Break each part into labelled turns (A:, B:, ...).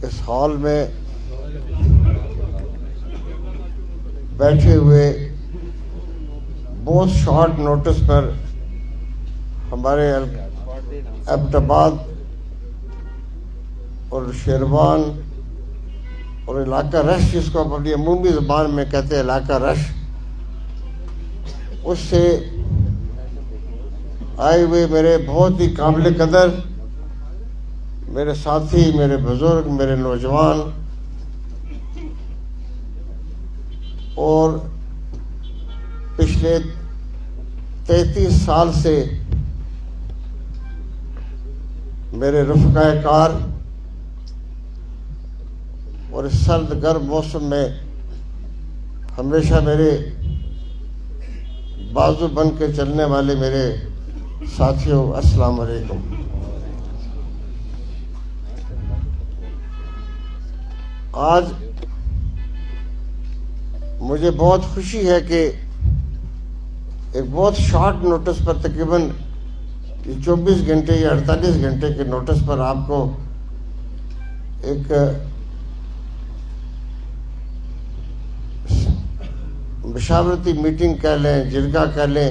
A: اس hall میں بیٹھے ہوئے بہت شارٹ نوٹس پر ہمارے ایبٹ آباد اور شیروان اور علاقہ رش، جس کو اپنی عمومی زبان میں کہتے ہیں علاقہ رش، اس سے آئے ہوئے میرے بہت ہی قابل قدر میرے ساتھی، میرے بزرگ، میرے نوجوان اور پچھلے 33 سال سے میرے رفقائے کار اور اس سرد گرم موسم میں ہمیشہ میرے بازو بن کے چلنے والے میرے ساتھیوں، السلام علیکم۔ آج مجھے بہت خوشی ہے کہ ایک بہت شارٹ نوٹس پر، تقریباً 24 گھنٹے یا 48 گھنٹے کے نوٹس پر آپ کو ایک مشاورتی میٹنگ کہہ لیں، جرگہ کہہ لیں،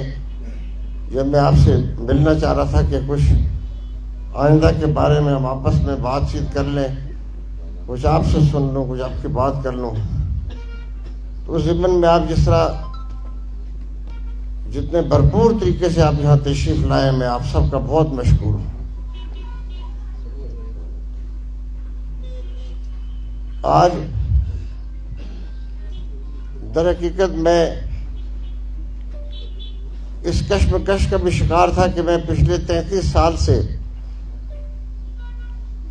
A: جب میں آپ سے ملنا چاہ رہا تھا کہ کچھ آئندہ کے بارے میں ہم آپس میں بات چیت کر لیں، کچھ آپ سے سن لوں، کچھ آپ کی بات کر لوں، تو اس ضمن میں آپ جس طرح جتنے بھرپور طریقے سے آپ یہاں تشریف لائے، میں آپ سب کا بہت مشکور ہوں۔ آج در حقیقت میں اس کشمکش کا بھی شکار تھا کہ میں پچھلے 33 سال سے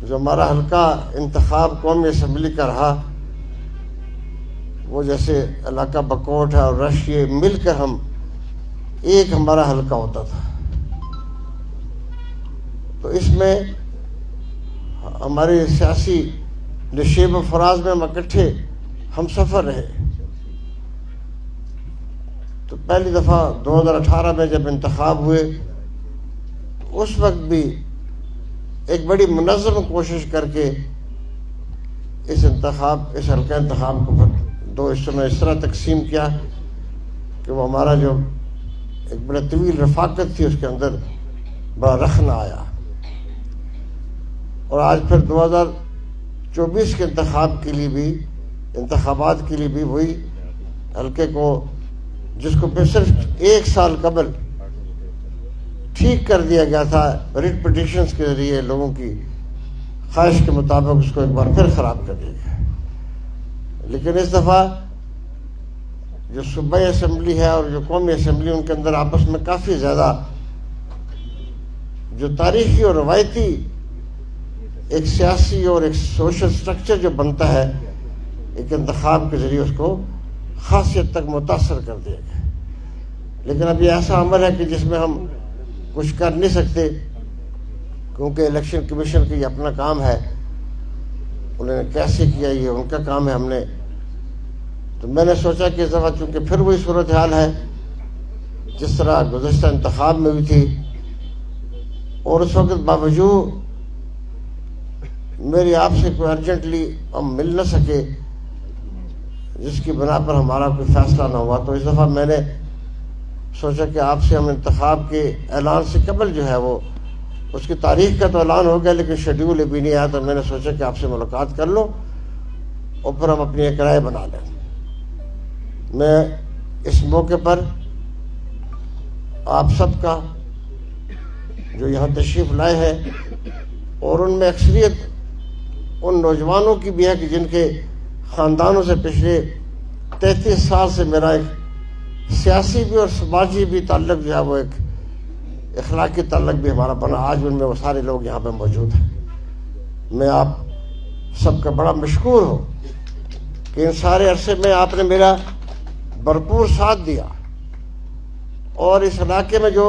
A: جو ہمارا حلقہ انتخاب قومی اسمبلی کا رہا، وہ جیسے علاقہ بکوٹ ہے اور رش، یہ مل کر ہم ایک ہمارا حلقہ ہوتا تھا، تو اس میں ہمارے سیاسی نشیب و فراز میں ہم اکٹھے ہم سفر رہے۔ تو پہلی دفعہ 2018 میں جب انتخاب ہوئے، اس وقت بھی ایک بڑی منظم کوشش کر کے اس حلقہ انتخاب کو دو حصوں میں اس طرح تقسیم کیا کہ وہ ہمارا جو ایک بڑا طویل رفاقت تھی، اس کے اندر بڑا رخنہ آیا۔ اور آج پھر 2024 کے انتخابات کے لیے بھی وہی حلقے کو، جس کو پھر صرف 1 سال قبل ٹھیک کر دیا گیا تھا ریٹ پٹیشنز کے ذریعے، لوگوں کی خواہش کے مطابق اس کو ایک بار پھر خراب کر دیا گیا۔ لیکن اس دفعہ جو صوبائی اسمبلی ہے اور جو قومی اسمبلی، ان کے اندر آپس میں کافی زیادہ جو تاریخی اور روایتی ایک سیاسی اور ایک سوشل سٹرکچر جو بنتا ہے ایک انتخاب کے ذریعے، اس کو خاص حد تک متاثر کر دیا گیا۔ لیکن اب یہ ایسا عمل ہے کہ جس میں ہم کچھ کر نہیں سکتے، کیونکہ الیکشن کمیشن کا یہ اپنا کام ہے، انہوں نے کیسے کیا یہ ان کا کام ہے۔ تو میں نے سوچا کہ اس دفعہ چونکہ پھر وہی صورتحال ہے جس طرح گزشتہ انتخاب میں بھی تھی، اور اس وقت باوجود میری آپ سے کوئی ارجنٹلی ہم مل نہ سکے، جس کی بنا پر ہمارا کوئی فیصلہ نہ ہوا، تو اس دفعہ میں نے سوچا کہ آپ سے ہم انتخاب کے اعلان سے قبل جو ہے وہ اس کی تاریخ کا تو اعلان ہو گیا، لیکن شیڈیول ابھی نہیں آیا، تو میں نے سوچا کہ آپ سے ملاقات کر لوں اور پھر ہم اپنی ایک رائے بنا لیں۔ میں اس موقع پر آپ سب کا جو یہاں تشریف لائے ہیں، اور ان میں اکثریت ان نوجوانوں کی بھی ہے کہ جن کے خاندانوں سے پچھلے 33 سال سے میرا ایک سیاسی بھی اور سماجی بھی تعلق جو ہے وہ ایک اخلاقی تعلق بھی ہمارا بنا، آج ان میں وہ سارے لوگ یہاں پہ موجود ہیں۔ میں آپ سب کا بڑا مشکور ہوں کہ ان سارے عرصے میں آپ نے میرا بھرپور ساتھ دیا، اور اس علاقے میں جو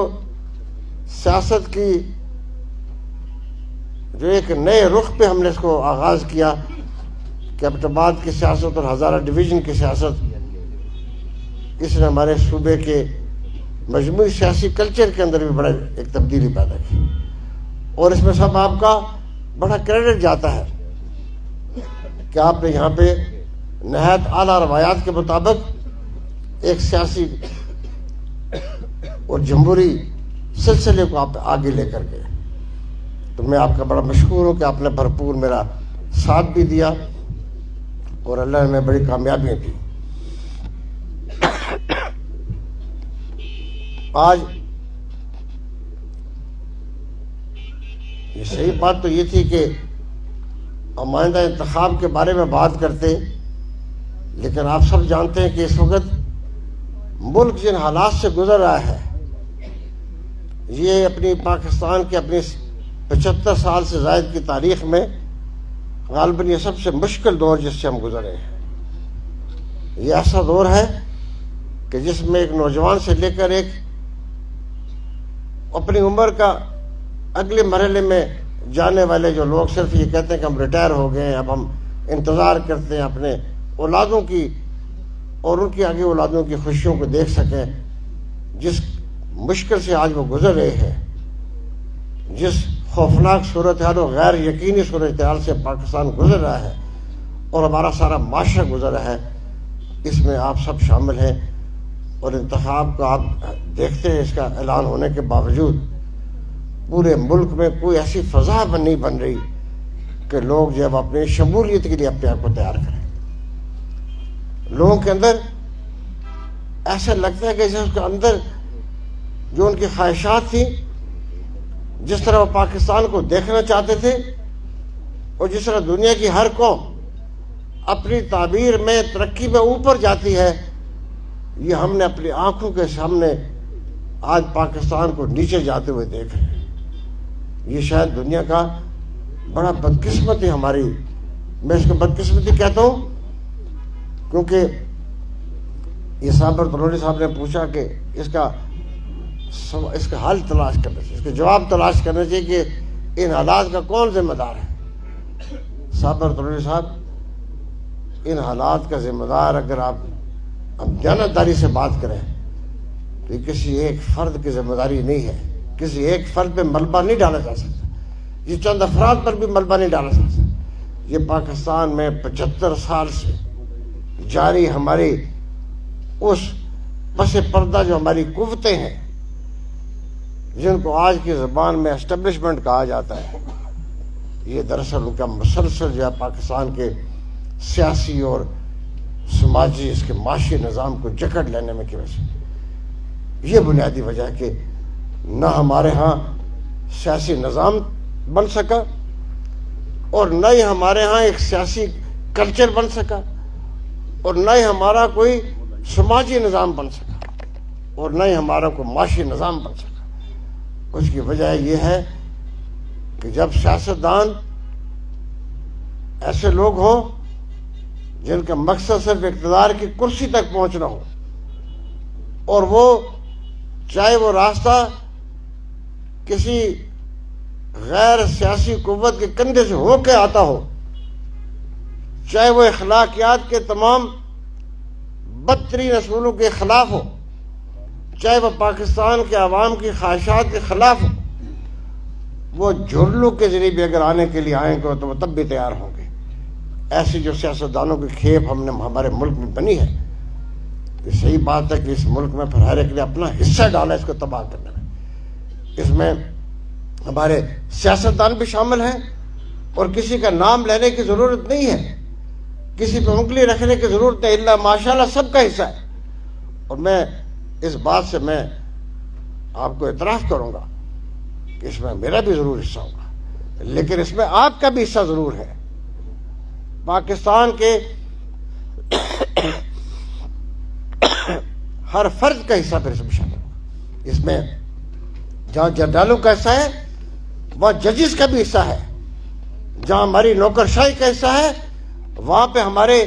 A: سیاست کی جو ایک نئے رخ پہ ہم نے اس کو آغاز کیا کہ ایبٹ آباد کی سیاست اور ہزارہ ڈویژن کی سیاست، اس نے ہمارے صوبے کے مجموعی سیاسی کلچر کے اندر بھی بڑا ایک تبدیلی پیدا کی، اور اس میں سب آپ کا بڑا کریڈٹ جاتا ہے۔ کہ آپ نے یہاں پہ نہایت اعلیٰ روایات کے مطابق ایک سیاسی اور جمہوری سلسلے کو آپ آگے لے کر گئے. تو میں آپ کا بڑا مشکور ہوں کہ آپ نے بھرپور میرا ساتھ بھی دیا اور اللہ نے بڑی کامیابیاں دی. آج یہ صحیح بات تو یہ تھی کہ ہم آئندہ انتخاب کے بارے میں بات کرتے، لیکن آپ سب جانتے ہیں کہ اس وقت ملک جن حالات سے گزر رہا ہے، یہ اپنی پاکستان کے اپنی 75 سال سے زائد کی تاریخ میں غالباً یہ سب سے مشکل دور جس سے ہم گزرے ہیں. یہ ایسا دور ہے کہ جس میں ایک نوجوان سے لے کر ایک اپنی عمر کا اگلے مرحلے میں جانے والے جو لوگ صرف یہ کہتے ہیں کہ ہم ریٹائر ہو گئے ہیں، اب ہم انتظار کرتے ہیں اپنے اولادوں کی اور ان کی آگے اولادوں کی خوشیوں کو دیکھ سکیں. جس مشکل سے آج وہ گزر رہے ہیں، جس خوفناک صورتحال و غیر یقینی صورتحال سے پاکستان گزر رہا ہے اور ہمارا سارا معاشرہ گزر رہا ہے، اس میں آپ سب شامل ہیں. اور انتخاب کا آپ دیکھتے ہیں، اس کا اعلان ہونے کے باوجود پورے ملک میں کوئی ایسی فضا نہیں بن رہی کہ لوگ جب اپنی شمولیت کے لیے اپنے آپ کو تیار کریں. لوگوں کے اندر ایسا لگتا ہے کہ جیسے اس کے اندر جو ان کی خواہشات تھیں، جس طرح وہ پاکستان کو دیکھنا چاہتے تھے اور جس طرح دنیا کی ہر قوم اپنی تعبیر میں ترقی میں اوپر جاتی ہے، یہ ہم نے اپنی آنکھوں کے سامنے آج پاکستان کو نیچے جاتے ہوئے دیکھ رہے ہیں. یہ شاید دنیا کا بڑا بدقسمت ہے ہماری. میں اس کو بدقسمتی کہتا ہوں کیونکہ یہ صابر تلوری صاحب نے پوچھا کہ اس کا حل تلاش کرنا چاہیے، اس کا جواب تلاش کرنا چاہیے کہ ان حالات کا کون ذمہ دار ہے. صابر تلوری صاحب، ان حالات کا ذمہ دار اگر آپ دیانتداری سے بات کریں تو یہ کسی ایک فرد کی ذمہ داری نہیں ہے. کسی ایک فرد پہ ملبہ نہیں ڈالا جا سکتا، یہ چند افراد پر بھی ملبہ نہیں ڈالا جا سکتا. یہ پاکستان میں 75 سال سے جاری ہماری اس پس پردہ جو ہماری قوتیں ہیں، جن کو آج کی زبان میں اسٹیبلشمنٹ کہا جاتا ہے، یہ دراصل ان کا مسلسل جو ہے پاکستان کے سیاسی اور سماجی اس کے معاشی نظام کو جکڑ لینے میں کی وجہ سے یہ بنیادی وجہ ہے کہ نہ ہمارے ہاں سیاسی نظام بن سکا اور نہ ہی ہمارے ہاں ایک سیاسی کلچر بن سکا اور نہ ہی ہمارا کوئی سماجی نظام بن سکا اور نہ ہی ہمارا کوئی معاشی نظام بن سکا. اس کی وجہ یہ ہے کہ جب سیاستدان ایسے لوگ ہوں جن کا مقصد صرف اقتدار کی کرسی تک پہنچنا ہو اور وہ چاہے وہ راستہ کسی غیر سیاسی قوت کے کندھے سے ہو کے آتا ہو، چاہے وہ اخلاقیات کے تمام بدترین اصولوں کے خلاف ہو، چاہے وہ پاکستان کے عوام کی خواہشات کے خلاف ہو، وہ جھرلو کے ذریعے بھی اگر آنے کے لیے آئیں گے تو وہ تب بھی تیار ہوں گے. ایسی جو سیاستدانوں کی کھیپ ہمارے ملک میں بنی ہے، یہ صحیح بات ہے کہ اس ملک میں پھر ہر ایک نے اپنا حصہ ڈالا اس کو تباہ کرنے میں. اس میں ہمارے سیاستدان بھی شامل ہیں اور کسی کا نام لینے کی ضرورت نہیں ہے، کسی پہ انگلی رکھنے کی ضرورت ہے، اللہ ماشاءاللہ سب کا حصہ ہے. اور میں اس بات سے میں آپ کو اعتراف کروں گا کہ اس میں میرا بھی ضرور حصہ ہوگا، لیکن اس میں آپ کا بھی حصہ ضرور ہے. پاکستان کے ہر فرد کا حصہ پھر اس میں شامل ہوگا. اس میں جہاں جنرالوں کا حصہ ہے وہاں ججز کا بھی حصہ ہے، جہاں ہماری نوکرشاہی کا حصہ ہے وہاں پہ ہمارے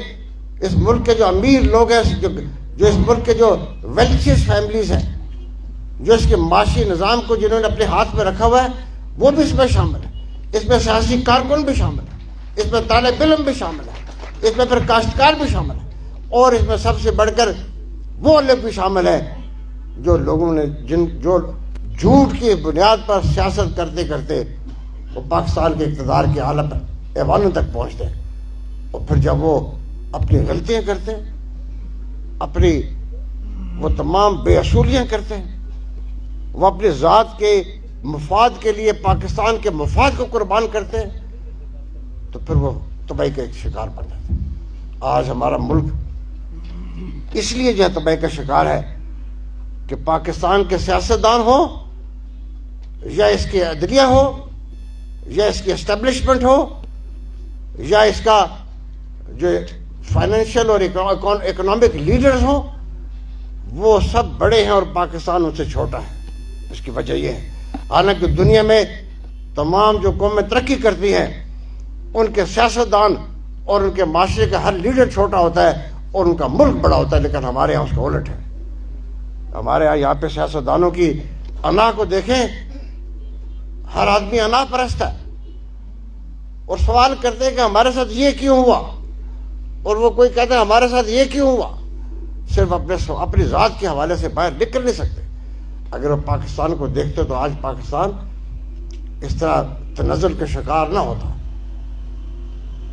A: اس ملک کے جو امیر لوگ ہیں، جو اس ملک کے جو ویلتھیسٹ فیملیز ہیں، جو اس کے معاشی نظام کو جنہوں نے اپنے ہاتھ میں رکھا ہوا ہے، وہ بھی اس میں شامل ہے. اس میں سیاسی کارکن بھی شامل ہے، اس میں طالب علم بھی شامل ہے، اس میں پھر کاشتکار بھی شامل ہے، اور اس میں سب سے بڑھ کر وہ لوگ بھی شامل ہیں جو لوگوں نے جو جھوٹ کی بنیاد پر سیاست کرتے کرتے وہ پاکستان کے اقتدار کے اعلیٰ ایوانوں تک پہنچتے ہیں. اور پھر جب وہ اپنی غلطیاں کرتے ہیں، اپنی وہ تمام بے اصولیاں کرتے ہیں، وہ اپنی ذات کے مفاد کے لیے پاکستان کے مفاد کو قربان کرتے ہیں، تو پھر وہ تباہی کا ایک شکار بن جاتا ہے۔ آج ہمارا ملک اس لیے جو ہے تباہی کا شکار ہے کہ پاکستان کے سیاستدان ہو یا اس کے عدلیہ ہو یا اس کی اسٹیبلشمنٹ ہو یا اس کا جو فائنینشیل اور اکنامک لیڈرز ہوں، وہ سب بڑے ہیں اور پاکستان ان سے چھوٹا ہے۔ اس کی وجہ یہ ہے، حالانکہ دنیا میں تمام جو قومیں ترقی کرتی ہیں ان کے سیاستدان اور ان کے معاشرے کا ہر لیڈر چھوٹا ہوتا ہے اور ان کا ملک بڑا ہوتا ہے، لیکن ہمارے یہاں اس کا الٹ ہے۔ ہمارے یہاں پہ سیاستدانوں کی انا کو دیکھیں، ہر آدمی انا پرست ہے اور سوال کرتے ہیں کہ ہمارے ساتھ یہ کیوں ہوا، اور وہ کوئی کہتا ہے ہمارے ساتھ یہ کیوں ہوا، صرف اپنی ذات کے حوالے سے باہر نکل نہیں سکتے۔ اگر وہ پاکستان کو دیکھتے تو آج پاکستان اس طرح تنزل کا شکار نہ ہوتا۔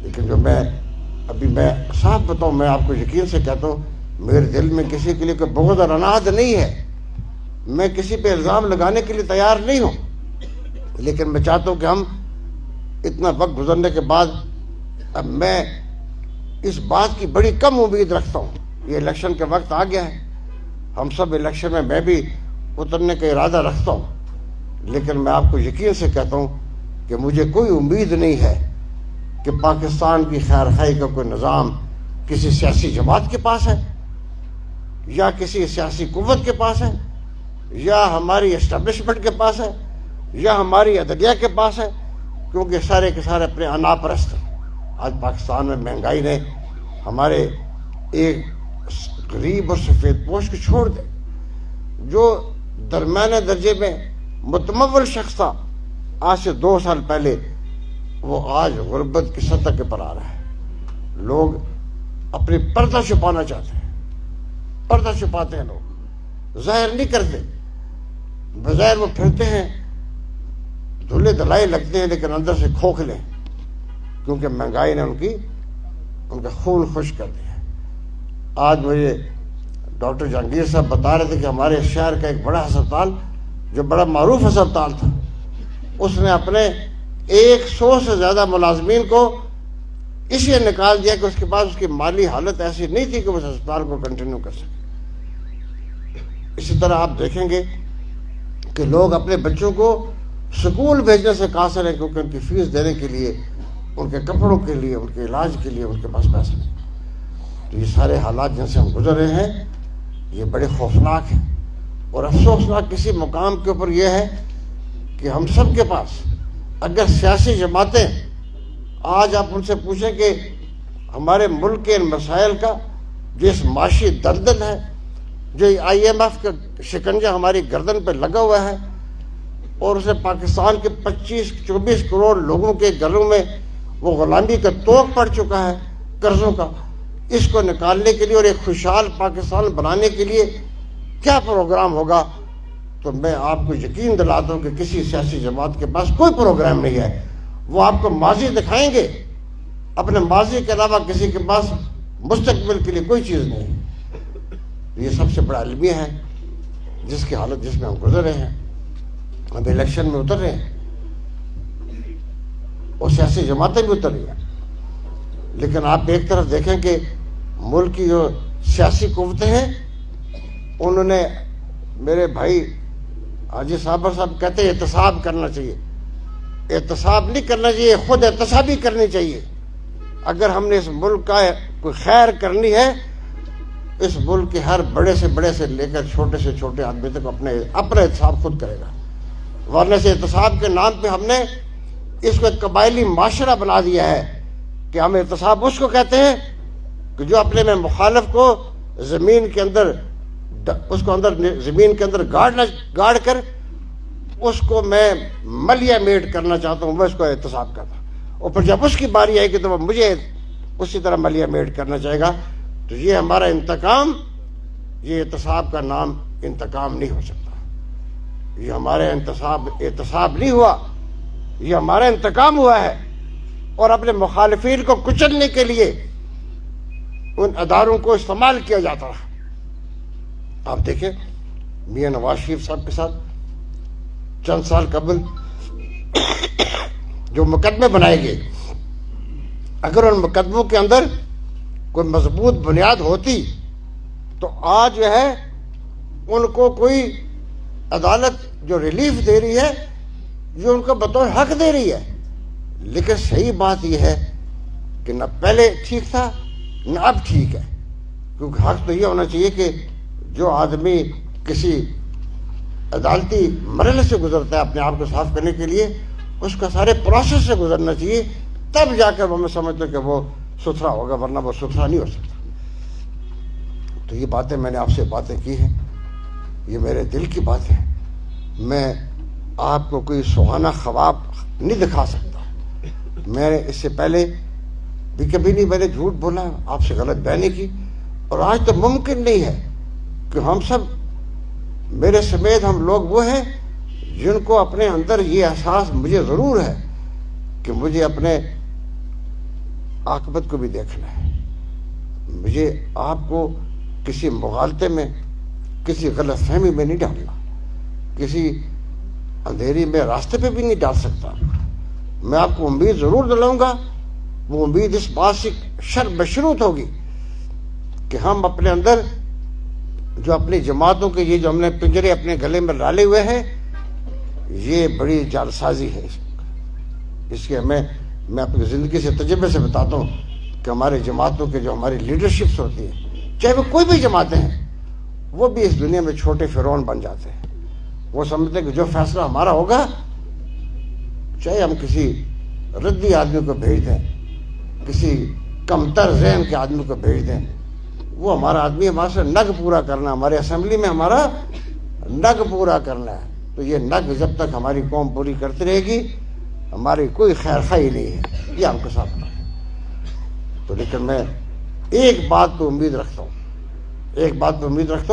A: لیکن جو میں صاف بتاؤں، میں آپ کو یقین سے کہتا ہوں، میرے دل میں کسی کے لیے کوئی بغض اور عناد نہیں ہے، میں کسی پہ الزام لگانے کے لیے تیار نہیں ہوں، لیکن میں چاہتا ہوں کہ ہم اتنا وقت گزرنے کے بعد اب میں اس بات کی بڑی کم امید رکھتا ہوں۔ یہ الیکشن کے وقت آ گیا ہے، ہم سب الیکشن میں بھی اترنے کا ارادہ رکھتا ہوں، لیکن میں آپ کو یقین سے کہتا ہوں کہ مجھے کوئی امید نہیں ہے کہ پاکستان کی خیر خواہی کا کوئی نظام کسی سیاسی جماعت کے پاس ہے یا کسی سیاسی قوت کے پاس ہے یا ہماری اسٹیبلشمنٹ کے پاس ہے یا ہماری عدلیہ کے پاس ہے، کیونکہ سارے کے سارے اپنے انا پرست ہیں۔ آج پاکستان میں مہنگائی نے ہمارے ایک غریب اور سفید پوش کو چھوڑ دے، جو درمیانے درجے میں متمول شخص تھا آج سے 2 سال پہلے، وہ آج غربت کی سطح کے پر آ رہا ہے۔ لوگ اپنی پردہ چھپانا چاہتے ہیں، پردہ چھپاتے ہیں، لوگ ظاہر نہیں کرتے، بظاہر وہ پھرتے ہیں دھلے دھلائی لگتے ہیں لیکن اندر سے کھوکھلے، کیونکہ مہنگائی نے ان کا خون خشک کر دیا۔ آج مجھے ڈاکٹر جہانگیر صاحب بتا رہے تھے کہ ہمارے شہر کا ایک بڑا ہسپتال جو بڑا معروف ہسپتال تھا، اس نے اپنے 100 سے زیادہ ملازمین کو اس لیے نکال دیا کہ اس کے پاس اس کی مالی حالت ایسی نہیں تھی کہ وہ اس ہسپتال کو کنٹینیو کر سکے۔ اسی طرح آپ دیکھیں گے کہ لوگ اپنے بچوں کو سکول بھیجنے سے قاصر ہیں، کیونکہ ان کی فیس دینے کے لیے، ان کے کپڑوں کے لیے، ان کے علاج کے لیے ان کے پاس پیسے نہیں۔ تو یہ سارے حالات جن سے ہم گزر رہے ہیں یہ بڑے خوفناک ہیں، اور افسوسناک کسی مقام کے اوپر یہ ہے کہ ہم سب کے پاس اگر سیاسی جماعتیں آج آپ ان سے پوچھیں کہ ہمارے ملک کے ان مسائل کا جو اس معاشی دلدل ہے، جو IMF کا شکنجہ ہماری گردن پہ لگا ہوا ہے اور اسے پاکستان کے 25-24 کروڑ لوگوں کے گھروں میں وہ غلامی کا توق پڑ چکا ہے قرضوں کا، اس کو نکالنے کے لیے اور ایک خوشحال پاکستان بنانے کے لیے کیا پروگرام ہوگا، تو میں آپ کو یقین دلاتا ہوں کہ کسی سیاسی جماعت کے پاس کوئی پروگرام نہیں ہے۔ وہ آپ کو ماضی دکھائیں گے، اپنے ماضی کے علاوہ کسی کے پاس مستقبل کے لیے کوئی چیز نہیں ہے۔ یہ سب سے بڑا المیہ ہے جس کی حالت جس میں ہم گزر رہے ہیں۔ ہم الیکشن میں اتر رہے ہیں اور سیاسی جماعتیں بھی اتر رہی ہیں، لیکن آپ ایک طرف دیکھیں کہ ملک کی جو سیاسی قوتیں ہیں انہوں نے، میرے بھائی حاجی صابر صاحب کہتے ہیں احتساب کرنا چاہیے۔ احتساب نہیں کرنا چاہیے، خود احتسابی کرنی چاہیے۔ اگر ہم نے اس ملک کا کوئی خیر کرنی ہے، اس ملک کے ہر بڑے سے لے کر چھوٹے سے چھوٹے آدمی تک اپنا احتساب خود کرے گا، ورنہ سے احتساب کے نام پہ ہم نے اس کو ایک قبائلی معاشرہ بنا دیا ہے کہ ہم احتساب اس کو کہتے ہیں کہ جو اپنے میں مخالف کو زمین کے اندر گاڑ کر اس کو میں ملیا میٹ کرنا چاہتا ہوں، میں اس کو احتساب کرتا ہوں، اور پھر جب اس کی باری آئے گی تو وہ مجھے اسی طرح ملیا میٹ کرنا چاہے گا۔ تو یہ ہمارا انتقام، یہ احتساب کا نام انتقام نہیں ہو سکتا، یہ ہمارے احتساب نہیں ہوا، یہ ہمارا انتقام ہوا ہے اور اپنے مخالفین کو کچلنے کے لیے ان اداروں کو استعمال کیا جاتا رہا۔ آپ دیکھیں میاں نواز شریف صاحب کے ساتھ چند سال قبل جو مقدمے بنائے گئے، اگر ان مقدموں کے اندر کوئی مضبوط بنیاد ہوتی تو آج جو ہے ان کو کوئی عدالت جو ریلیف دے رہی ہے جو ان کو بطور حق دے رہی ہے۔ لیکن صحیح بات یہ ہے کہ نہ پہلے ٹھیک تھا نہ اب ٹھیک ہے، کیونکہ حق تو یہ ہونا چاہیے کہ جو آدمی کسی عدالتی مرحلے سے گزرتا ہے اپنے آپ کو صاف کرنے کے لیے، اس کا سارے پروسیس سے گزرنا چاہیے، تب جا کر وہ میں سمجھتا ہوں کہ وہ ستھرا ہوگا، ورنہ وہ ستھرا نہیں ہو سکتا۔ تو یہ باتیں میں نے آپ سے باتیں کی ہیں، یہ میرے دل کی بات ہے، میں آپ کو کوئی سہانا خواب نہیں دکھا سکتا۔ میں نے اس سے پہلے بھی کبھی نہیں میں نے جھوٹ بولا، آپ سے غلط بیانی کی، اور آج تو ممکن نہیں ہے کہ ہم سب میرے سمیت ہم لوگ وہ ہیں جن کو اپنے اندر یہ احساس مجھے ضرور ہے کہ مجھے اپنے عاقبت کو بھی دیکھنا ہے، مجھے آپ کو کسی مغالطے میں، کسی غلط فہمی میں نہیں ڈالنا، کسی اندھیری میں راستے پہ بھی نہیں ڈال سکتا۔ میں آپ کو امید ضرور دلاؤں گا، وہ امید اس بات سے بشروط ہوگی کہ ہم اپنے اندر جو اپنی جماعتوں کے یہ جو ہم نے پنجرے اپنے گلے میں ڈالے ہوئے ہیں، یہ بڑی جال سازی ہے۔ اس کے میں اپنی زندگی سے تجربے سے بتاتا ہوں کہ ہمارے جماعتوں کے جو ہماری لیڈرشپس ہوتی ہیں، چاہے وہ کوئی بھی جماعتیں ہیں، وہ بھی اس دنیا میں چھوٹے فرعون بن جاتے ہیں۔ وہ سمجھتے ہیں کہ جو فیصلہ ہمارا ہوگا، چاہے ہم کسی ردی آدمی کو بھیج دیں، کسی کمتر ذہن کے آدمی کو بھیج دیں، وہ ہمارا آدمی ہمارے سے نگ پورا کرنا، ہمارے اسمبلی میں ہمارا نگ پورا کرنا ہے۔ تو یہ نگ جب تک ہماری قوم پوری کرتی رہے گی، ہماری کوئی خیر خواہی نہیں ہے، یہ ہم کو ساتھ ہے۔ تو لیکن میں ایک بات پہ امید رکھتا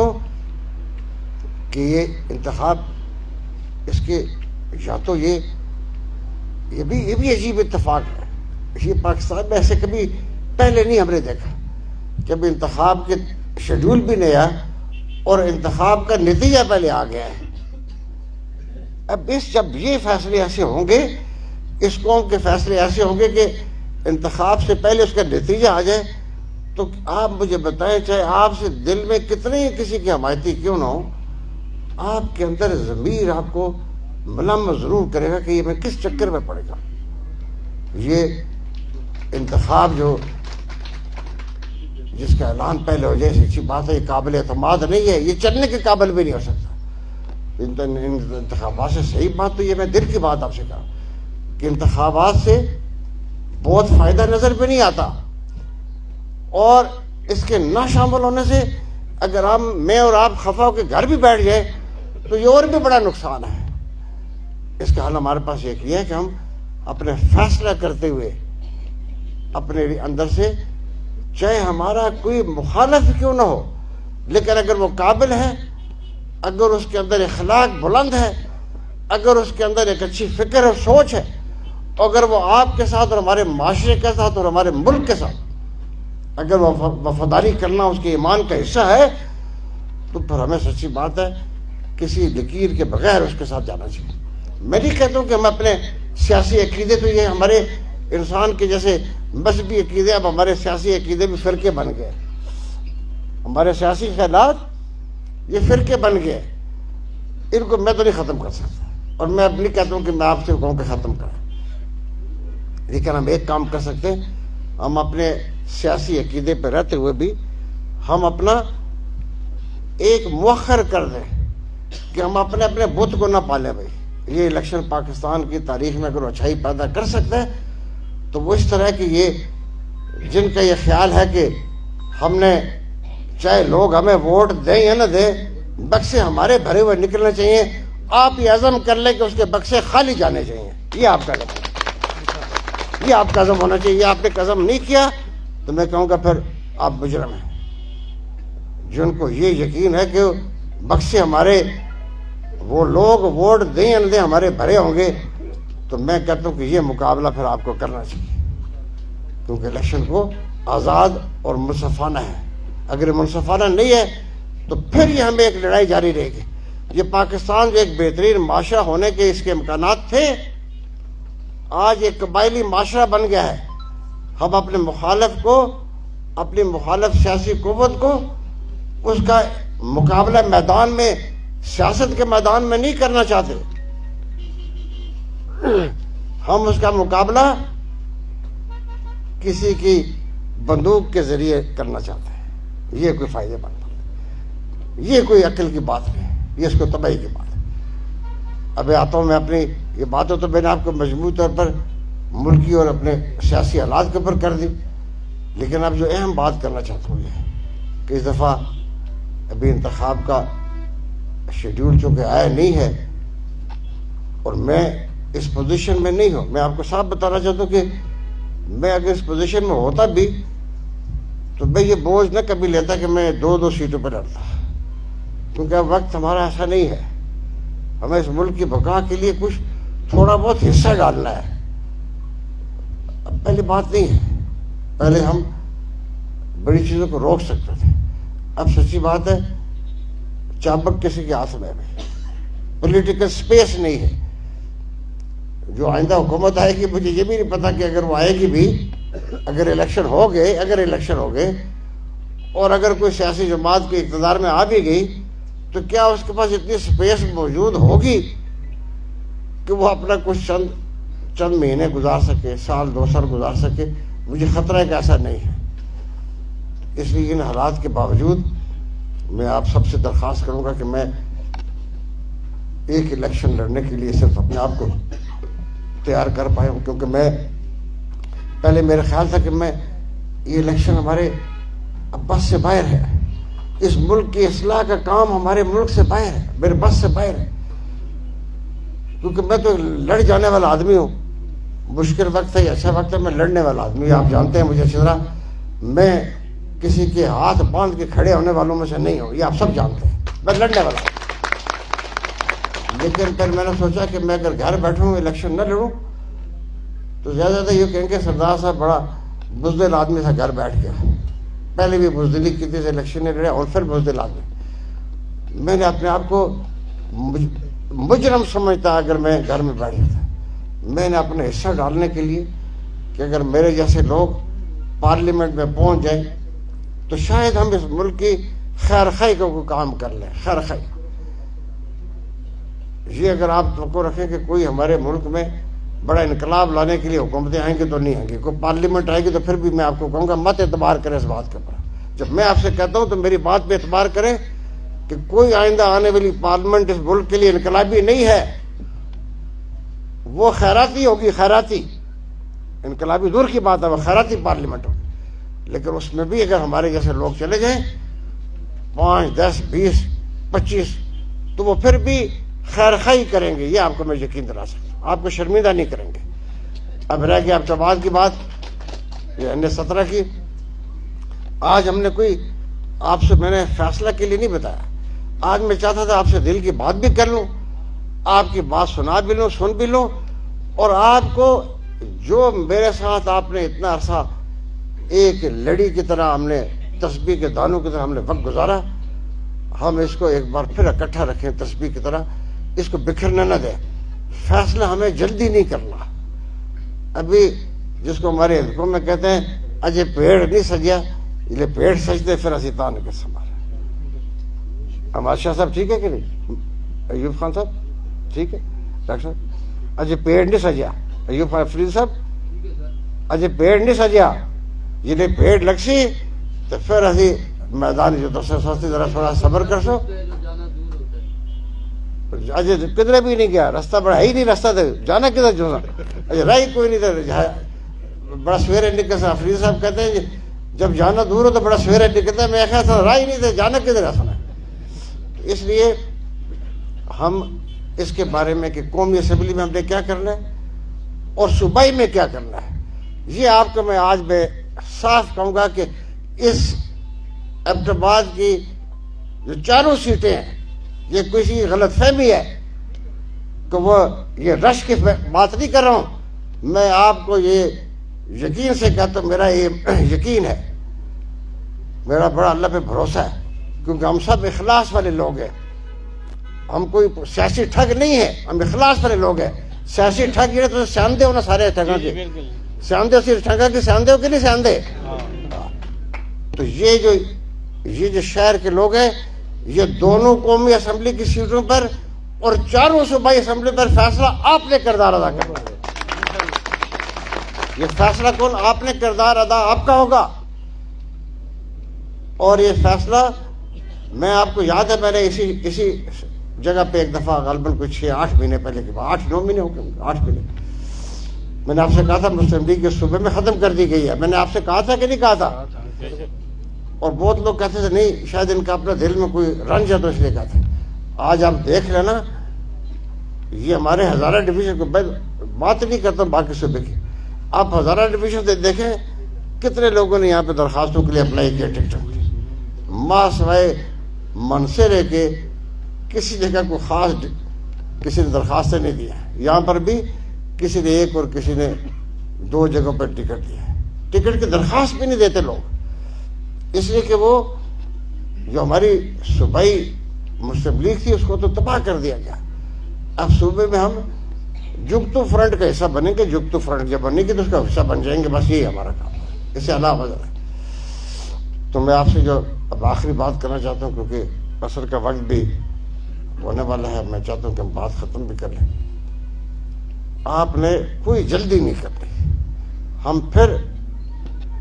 A: ہوں کہ یہ انتخاب، اس کے یا تو یہ بھی عجیب اتفاق ہے، یہ پاکستان میں ایسے کبھی پہلے نہیں ہم نے دیکھا، جب انتخاب کے شیڈول بھی نہیں آیا اور انتخاب کا نتیجہ پہلے آ گیا ہے۔ اب جب یہ فیصلے ایسے ہوں گے، اس قوم کے فیصلے ایسے ہوں گے کہ انتخاب سے پہلے اس کا نتیجہ آ جائے، تو آپ مجھے بتائیں، چاہے آپ سے دل میں کتنے کسی کی حمایتی کیوں نہ ہو، آپ کے اندر ضمیر آپ کو ملامت ضرور کرے گا کہ یہ میں کس چکر میں پڑے گا۔ یہ انتخاب جو جس کا اعلان پہلے ہو جائے، اچھی بات ہے، یہ قابل اعتماد نہیں ہے، یہ چلنے کے قابل بھی نہیں ہو سکتا۔ انتخابات سے صحیح بات تو یہ میں دل کی بات آپ سے کہا کہ انتخابات سے بہت فائدہ نظر بھی نہیں آتا، اور اس کے نہ شامل ہونے سے اگر میں اور آپ خفا ہو کے گھر بھی بیٹھ جائیں تو یہ اور بھی بڑا نقصان ہے۔ اس کا حل ہمارے پاس ایک یہ ہے کہ ہم اپنے فیصلہ کرتے ہوئے اپنے اندر سے، چاہے ہمارا کوئی مخالف کیوں نہ ہو، لیکن اگر وہ قابل ہے، اگر اس کے اندر اخلاق بلند ہے، اگر اس کے اندر ایک اچھی فکر اور سوچ ہے، اگر وہ آپ کے ساتھ اور ہمارے معاشرے کے ساتھ اور ہمارے ملک کے ساتھ اگر وہ وفاداری کرنا اس کے ایمان کا حصہ ہے، تو پھر ہمیں سچی بات ہے کسی لکیر کے بغیر اس کے ساتھ جانا چاہیے۔ میں نہیں کہتا ہوں کہ ہم اپنے سیاسی عقیدے، تو یہ ہمارے انسان کے جیسے مذہبی عقیدے، اب ہمارے سیاسی عقیدے بھی فرقے بن گئے، ہمارے سیاسی خیالات یہ فرقے بن گئے، ان کو میں تو نہیں ختم کر سکتا، اور میں اب نہیں کہتا ہوں کہ میں آپ سے کہوں کہ ختم کریں، لیکن ہم ایک کام کر سکتے ہیں، ہم اپنے سیاسی عقیدے پہ رہتے ہوئے بھی ہم اپنا ایک مؤخر کر دیں کہ ہم اپنے بت کو نہ پالیں۔ بھائی یہ الیکشن پاکستان کی تاریخ میں اگر اچھائی پیدا کر سکتا ہے تو وہ اس طرح کہ یہ جن کا یہ خیال ہے کہ ہم نے، چاہے لوگ ہمیں ووٹ دیں یا نہ دیں، بکسے ہمارے بھرے ہوئے نکلنے چاہیے، آپ یہ عزم کر لیں کہ اس کے بکسے خالی جانے چاہیے، یہ آپ کا عزم ہے، یہ آپ کا عزم ہونا چاہیے۔ یہ آپ نے عزم نہیں کیا تو میں کہوں گا پھر آپ مجرم ہیں۔ جن کو یہ یقین ہے کہ بکسے ہمارے، وہ لوگ ووٹ دیں یا نہ دیں، ہمارے بھرے ہوں گے، تو میں کہتا ہوں کہ یہ مقابلہ پھر آپ کو کرنا چاہیے۔ کیونکہ الیکشن کو آزاد اور منصفانہ ہے. اگر یہ منصفانہ نہیں ہے تو پھر یہ ہمیں ایک لڑائی جاری رہے گی. یہ پاکستان جو ایک بہترین معاشرہ ہونے کے اس کے امکانات تھے، آج ایک قبائلی معاشرہ بن گیا ہے. ہم اپنے مخالف کو، اپنی مخالف سیاسی قوت کو اس کا مقابلہ میدان میں، سیاست کے میدان میں نہیں کرنا چاہتے. ہم اس کا مقابلہ کسی کی بندوق کے ذریعے کرنا چاہتے ہیں. یہ کوئی فائدہ مند بات، یہ کوئی عقل کی بات نہیں، یہ اس کو تباہی کی بات ہے. اب آتا ہوں میں اپنی یہ باتیں تو میں نے آپ کو مجموعی طور پر ملکی اور اپنے سیاسی حالات کے اوپر کر دی، لیکن اب جو اہم بات کرنا چاہتا ہوں یہ ہے کہ اس دفعہ ابھی انتخاب کا شیڈیول چونکہ آیا نہیں ہے اور میں اس پوزیشن میں نہیں ہوں. میں آپ کو صاف بتانا چاہتا ہوں کہ میں اگر اس پوزیشن میں ہوتا بھی تو میں یہ بوجھ نہ کبھی لیتا کہ میں 2 سیٹوں پر لڑتا، کیونکہ اب وقت ہمارا ایسا نہیں ہے. ہمیں اس ملک کی بقا کے لیے کچھ تھوڑا بہت حصہ ڈالنا ہے. اب پہلی بات نہیں ہے، پہلے ہم بڑی چیزوں کو روک سکتے تھے. اب سچی بات ہے چابک کسی کے ہاتھ میں پولیٹیکل سپیس نہیں ہے. جو آئندہ حکومت آئے گی مجھے یہ بھی نہیں پتا کہ اگر وہ آئے گی بھی، اگر الیکشن ہو گئے اور اگر کوئی سیاسی جماعت کے اقتدار میں آ بھی گئی تو کیا اس کے پاس اتنی سپیس موجود ہوگی کہ وہ اپنا کچھ چند مہینے گزار سکے، سال 2 سال گزار سکے؟ مجھے خطرہ ہے کہ ایسا نہیں ہے. اس لیے ان حالات کے باوجود میں آپ سب سے درخواست کروں گا کہ میں ایک الیکشن لڑنے کے لیے صرف اپنے آپ کو تیار کر پایا ہوں، کیونکہ میں پہلے میرا خیال تھا کہ میں یہ الیکشن ہمارے بس سے باہر ہے. اس ملک کی اصلاح کا کام ہمارے ملک سے باہر ہے، میرے بس سے باہر ہے، کیونکہ میں تو لڑ جانے والا آدمی ہوں. مشکل وقت ہے یا اچھا وقت ہے، میں لڑنے والا آدمی ہوں. آپ جانتے ہیں مجھے اچھی طرح، میں کسی کے ہاتھ باندھ کے کھڑے ہونے والوں میں سے نہیں ہوں، یہ آپ سب جانتے ہیں. میں لڑنے والا ہوں. لیکن پھر میں نے سوچا کہ میں اگر گھر بیٹھوں الیکشن نہ لڑوں تو زیادہ یہ کہیں کہ سردار صاحب بڑا بزدل آدمی تھا، گھر بیٹھ گیا. پہلے بھی بزدلی کی تھی، الیکشن نہیں لڑے اور پھر بزدل آدمی. میں نے اپنے آپ کو مجرم سمجھتا اگر میں گھر میں بیٹھ جاتا. میں نے اپنا حصہ ڈالنے کے لیے کہ اگر میرے جیسے لوگ پارلیمنٹ میں پہنچ جائیں تو شاید ہم اس ملک کی خیر خائی کو کوئی کام کر لیں. خیر خائی یہ اگر آپ توقع رکھیں کہ کوئی ہمارے ملک میں بڑا انقلاب لانے کے لیے حکومتیں آئیں گی تو نہیں آئیں گی. کوئی پارلیمنٹ آئے گی تو پھر بھی میں آپ کو کہوں گا مت اعتبار کریں اس بات کے اوپر. جب میں آپ سے کہتا ہوں تو میری بات پہ اعتبار کریں کہ کوئی آئندہ آنے والی پارلیمنٹ اس ملک کے لیے انقلابی نہیں ہے. وہ خیراتی ہوگی، خیراتی. انقلابی دور کی بات ہے، وہ خیراتی پارلیمنٹ ہوگی. لیکن اس میں بھی اگر ہمارے جیسے لوگ چلے جائیں 5 10 20 25 تو وہ پھر بھی خیر خائی کریں گے. یہ آپ کو میں یقین دلا سکتا ہوں، آپ کو شرمندہ نہیں کریں گے. اب رہ گیا اب کی بات، یہ N17 کی. آج ہم نے کوئی آپ سے میں نے فیصلہ کے لیے نہیں بتایا. آج میں چاہتا تھا آپ سے دل کی بات بھی کر لوں، آپ کی بات سنا بھی لوں، سن بھی لوں، اور آپ کو جو میرے ساتھ آپ نے اتنا عرصہ ایک لڑی کی طرح ہم نے تسبیح کے دانوں کی طرح ہم نے وقت گزارا، ہم اس کو ایک بار پھر اکٹھا رکھیں تسبیح کی طرح، اس کو بکھرنے نہ دیں. فیصلہ ہمیں جلدی نہیں کرنا. ابھی جس کو ہمارے حلقوں میں کہتے ہیں اجے پیڑ نہیں سجیا، یہ پیڑ سجتے پھر اسی تان کے سنبھال. ہمارے شاہ صاحب ٹھیک ہے کہ نہیں؟ ایوب خان صاحب ٹھیک ہے؟ ڈاکٹر صاحب اجے پیڑ نہیں سجیا. ایوب خان فرید صاحب اجے پیڑ نہیں سجیا، جنہیں پیڑ لگ سی تو پھر اسی میدان جو دوسرے سوچتے ذرا تھوڑا صبر کر سو. اجے کدھر بھی نہیں گیا، راستہ بڑا ہی نہیں، راستہ تو جانا کدھر جو راہ کوئی نہیں تھا. بڑا سویرے نکل سا. فرید صاحب کہتے ہیں جب جانا دور ہو تو بڑا سویرے نکلتا ہے. میں خیال تھا راہ ہی نہیں تھا، جانا کدھر ہے. اس لیے ہم اس کے بارے میں کہ قومی اسمبلی میں ہم نے کیا کرنا ہے اور صوبائی میں کیا کرنا ہے، یہ آپ کو میں آج میں صاف کہوں گا کہ اس ایبٹ آباد کی جو 4 سیٹیں ہیں یہ کسی غلط فہمی ہے کہ وہ یہ رش کی بات نہیں کر رہا ہوں. میں آپ کو یہ یقین سے کہتا ہوں، میرا یہ یقین ہے، میرا بڑا اللہ پہ بھروسہ ہے، کیونکہ ہم سب اخلاص والے لوگ ہیں، ہم کوئی سیاسی ٹھگ نہیں ہے، ہم اخلاص والے لوگ ہیں۔ سیاسی ٹھگ یہ تو سیاندے ہونا سارے ٹھگاں کے، سیاندے صرف ٹھگا کے سیاندے ہو کہ نہیں سیاندے؟ تو یہ جو شہر کے لوگ ہیں، یہ دونوں قومی اسمبلی کی سیٹوں پر اور چاروں صوبائی اسمبلی پر فیصلہ آپ نے کردار ادا کرنا ہے۔ یہ فیصلہ کون؟ آپ نے کردار ادا آپ کا ہوگا، اور یہ فیصلہ میں آپ کو یاد ہے، میں نے اسی جگہ پہ ایک دفعہ غالباً کوئی 6-8 مہینے پہلے کے بعد 8-9 مہینے ہو گئے، 8 مہینے، میں نے آپ سے کہا تھا مسلم لیگ کے صوبے میں ختم کر دی گئی ہے، میں نے آپ سے کہا تھا کہ نہیں کہا تھا؟ اور بہت لوگ کہتے تھے نہیں شاید ان کا اپنا دل میں کوئی رنج ہے تو اس لیے کہتے ہیں۔ آج آپ دیکھ لینا، یہ ہمارے ہزارہ ڈویژن کو بات نہیں کرتا ہوں باقی صوبے کی، آپ ہزارہ ڈویژن سے دیکھیں کتنے لوگوں نے یہاں پہ درخواستوں کے لیے اپلائی کیا ٹکٹوں کے لیے، ماں سوائے منصرے کے کسی جگہ کو خاص کسی نے درخواستیں نہیں دیا۔ یہاں پر بھی کسی نے 1 اور کسی نے 2 جگہوں پر ٹکٹ دیا ہے، ٹکٹ کی درخواست بھی نہیں دیتے لوگ، اس لیے کہ وہ جو ہماری صوبائی مسلم لیگ تھی اس کو تو تباہ کر دیا گیا۔ اب صوبے میں ہم جگتو فرنٹ کا حصہ بنیں گے، جگتو فرنٹ جب بنے گی تو اس کا حصہ بن جائیں گے، بس یہی ہمارا کام ہے، اس سے علاوہ ہے۔ تو میں آپ سے جو اب آخری بات کرنا چاہتا ہوں، کیونکہ عصر کا وقت بھی ہونے والا ہے، میں چاہتا ہوں کہ ہم بات ختم بھی کر لیں۔ آپ نے کوئی جلدی نہیں کرنی، ہم پھر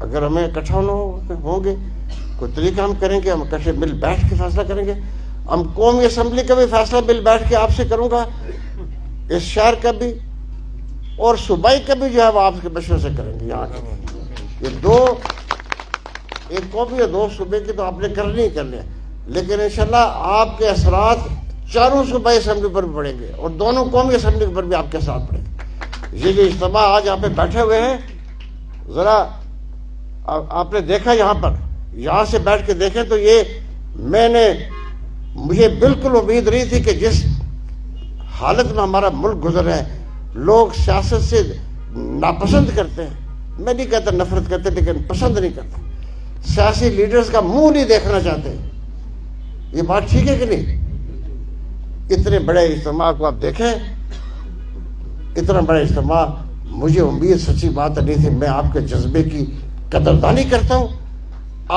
A: اگر ہمیں اکٹھا ہونا ہوں گے کوئی طریقہ ہم کریں گے، ہم اکٹھے مل بیٹھ کے فیصلہ کریں گے۔ ہم قومی اسمبلی کا بھی فیصلہ مل بیٹھ کے آپ سے کروں گا، اس شہر کا بھی اور صوبائی کا بھی جو ہے وہ آپ کے مشورے سے کریں گے۔ یہاں کے یہ دو، ایک قومی اور 2 صوبے کی تو آپ نے کرنی ہی کرنی ہے، لیکن انشاءاللہ آپ کے اثرات چاروں صوبائی اسمبلی پر بھی پڑیں گے اور دونوں قومی اسمبلی پر بھی آپ کے اثرات پڑیں گے۔ یہ جو اجتماع آج یہاں پہ بیٹھے ہوئے ہیں، ذرا آپ نے دیکھا یہاں پر، یہاں سے بیٹھ کے دیکھیں تو یہ مجھے بالکل امید نہیں تھی کہ جس حالت میں ہمارا ملک گزر ہے، لوگ سیاست سے ناپسند کرتے ہیں، میں نہیں کہتا نفرت کرتے لیکن پسند نہیں کرتے، سیاسی لیڈرز کا منہ نہیں دیکھنا چاہتے۔ یہ بات ٹھیک ہے کہ نہیں؟ اتنے بڑے اجتماع کو آپ دیکھیں، اتنا بڑا اجتماع، مجھے امید سچی بات نہیں تھی۔ میں آپ کے جذبے کی قدردانی کرتا ہوں،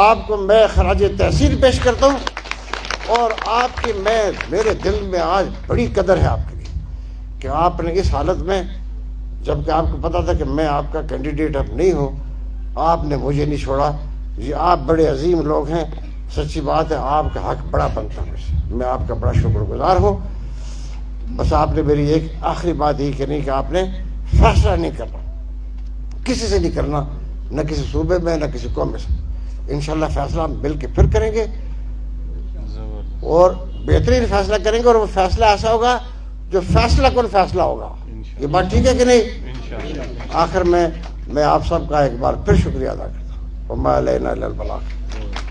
A: آپ کو میں خراج تحسین پیش کرتا ہوں، اور آپ کی میرے دل میں آج بڑی قدر ہے آپ کے لیے کہ آپ نے اس حالت میں، جبکہ آپ کو پتا تھا کہ میں آپ کا کینڈیڈیٹ اب نہیں ہوں، آپ نے مجھے نہیں چھوڑا۔ یہ آپ بڑے عظیم لوگ ہیں، سچی بات ہے، آپ کا حق بڑا بنتا ہے، میں آپ کا بڑا شکر گزار ہوں۔ بس آپ نے میری ایک آخری بات یہ کرنی کہ آپ نے فیصلہ نہیں کرنا، کسی سے نہیں کرنا، نہ کسی صوبے میں نہ کسی قوم میں سے۔ انشاءاللہ فیصلہ ہم مل کے پھر کریں گے اور بہترین فیصلہ کریں گے، اور وہ فیصلہ ایسا ہوگا جو فیصلہ کن فیصلہ ہوگا۔ یہ بات ٹھیک ہے کہ نہیں؟ آخر میں آپ سب کا ایک بار پھر شکریہ ادا کرتا ہوں۔ وما علینا الا البلاغ۔